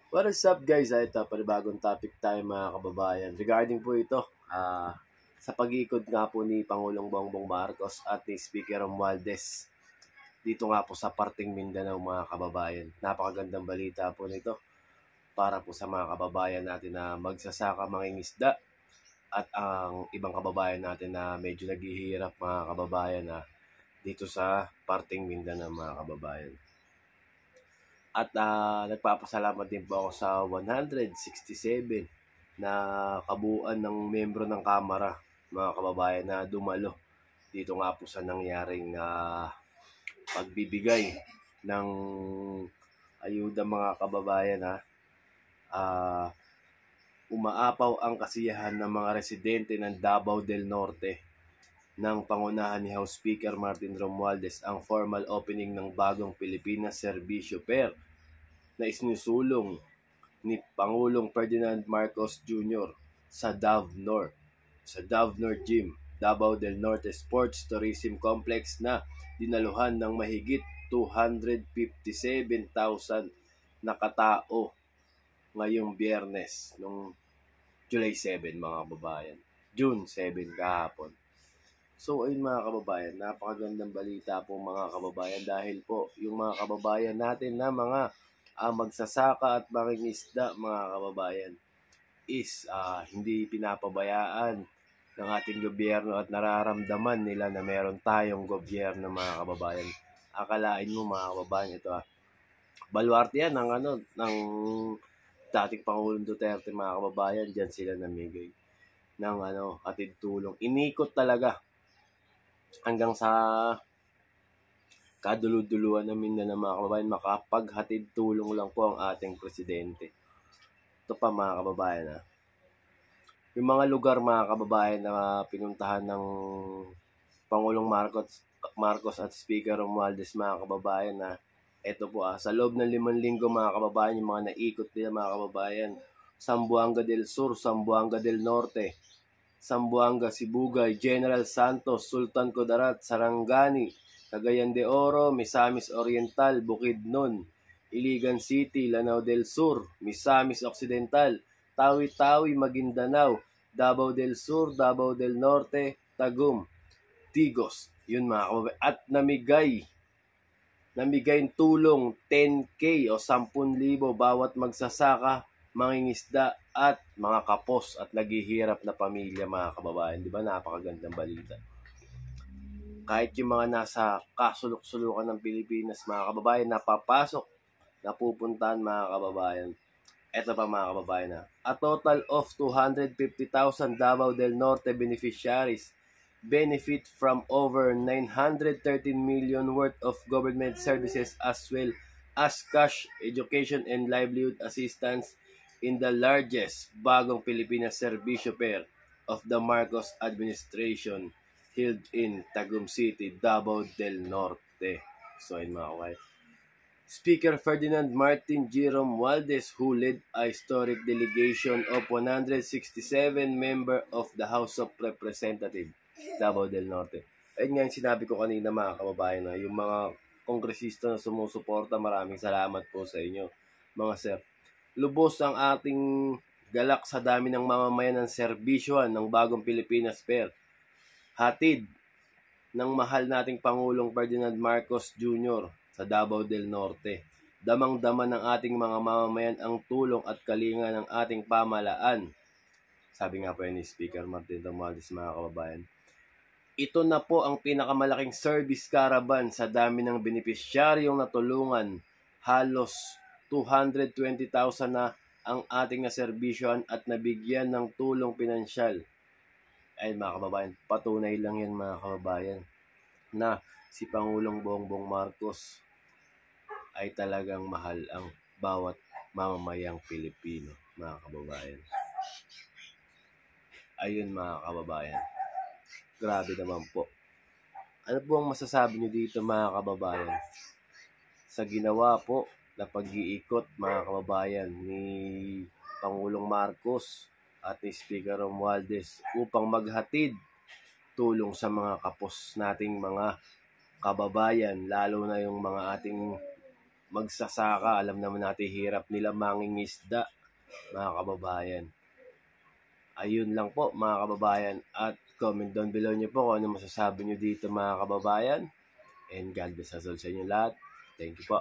What is up guys? Ito, panibagong topic tayo mga kababayan. Regarding po ito, sa pag-iikot nga po ni Pangulong Bongbong Marcos at ni Speaker Romualdez dito nga po sa parting Mindanao mga kababayan. Napakagandang balita po nito para po sa mga kababayan natin na magsasaka, mangingisda at ang ibang kababayan natin na medyo naghihirap mga kababayan na dito sa parting Mindanao mga kababayan. At nagpapasalamat din po ako sa 167 na kabuuan ng membro ng Kamara, mga kababayan, na dumalo dito nga po sa nangyaring pagbibigay ng ayuda mga kababayan. Ah, Umaapaw ang kasiyahan ng mga residente ng Davao del Norte ng pangunahan ni House Speaker Martin Romualdez ang formal opening ng bagong Pilipinas Servisyo Fair na isinusulong ni Pangulong Ferdinand Marcos Jr. sa Davnor Gym, Davao del Norte Sports Tourism Complex na dinaluhan ng mahigit 257,000 na katao ngayong Biyernes nung July 7 mga kababayan. June 7 kahapon. So ayun mga kababayan, napakagandang balita po mga kababayan dahil po yung mga kababayan natin na mga magsasaka at mangingisda mga kababayan is hindi pinapabayaan ng ating gobyerno at nararamdaman nila na meron tayong gobyerno mga kababayan. Akalain mo mga kababayan, ito baluarte yan ng dating Pangulong Duterte mga kababayan, diyan sila namigay ng atid tulong. Inikot talaga hanggang sa kaduluduluan namin na ng mga kababayan, makapaghatid tulong lang po ang ating presidente. Ito pa mga kababayan yung mga lugar mga kababayan na pinuntahan ng Pangulong Marcos at Speaker Romualdez mga kababayan ito po sa loob ng 5 linggo mga kababayan, yung mga naikot nila mga kababayan: Zamboanga del Sur, Zamboanga del Norte, Zamboanga, Sibugay, General Santos, Sultan Kudarat, Sarangani, Cagayan de Oro, Misamis Oriental, Bukidnon, Iligan City, Lanao del Sur, Misamis Occidental, Tawi-Tawi, Maguindanao, Davao del Sur, Davao del Norte, Tagum, Tigos. Yun mga kababayan. At namigay tulong 10K o 10,000 bawat magsasaka, mangingisda at mga kapos at naghihirap na pamilya mga kababayan. Di ba napakagandang balita? Kahit yung mga nasa kasulok-sulukan ng Pilipinas mga kababayan napapasok, napupuntahan mga kababayan. Ito pa mga kababayan a total of 250,000 Davao del Norte beneficiaries benefit from over 913 million worth of government services as well as cash, education, and livelihood assistance in the largest bagong Pilipinas Servisyo Fair of the Marcos administration held in Tagum City, Davao del Norte. So ayun mga kababayan, Speaker Ferdinand Martin G. Romualdez, who led a historic delegation of 167 members of the House of Representatives, Davao del Norte. Ayun nga yung sinabi ko kanina mga kababayan yung mga kongresista na sumusuporta, maraming salamat po sa inyo mga sir. Lubos ang ating galak sa dami ng mamamayan ng serbisyohan ng bagong Pilipinas Fair. Hatid ng mahal nating Pangulong Ferdinand Marcos Jr. sa Davao del Norte. Damang-dama ng ating mga mamamayan ang tulong at kalinga ng ating pamahalaan. Sabi nga po ni Speaker Martin Romualdez mga kababayan. Ito na po ang pinakamalaking service caravan sa dami ng benepisyaryong natulungan. Halos 220,000 na ang ating naserbisyohan at nabigyan ng tulong pinansyal. Ay mga kababayan, patunay lang yan mga kababayan na si Pangulong Bongbong Marcos ay talagang mahal ang bawat mamamayang Pilipino mga kababayan. Ayun mga kababayan, grabe naman po. Ano po ang masasabi nyo dito mga kababayan sa ginawa po na pag-iikot mga kababayan ni Pangulong Marcos at ni Speaker Romualdez upang maghatid tulong sa mga kapos nating mga kababayan, lalo na yung mga ating magsasaka. Alam naman natin hirap nila mangingisda, mga kababayan. Ayun lang po mga kababayan, at comment down below nyo po kung ano masasabi nyo dito mga kababayan. And God bless us all sa inyo lahat. Thank you po.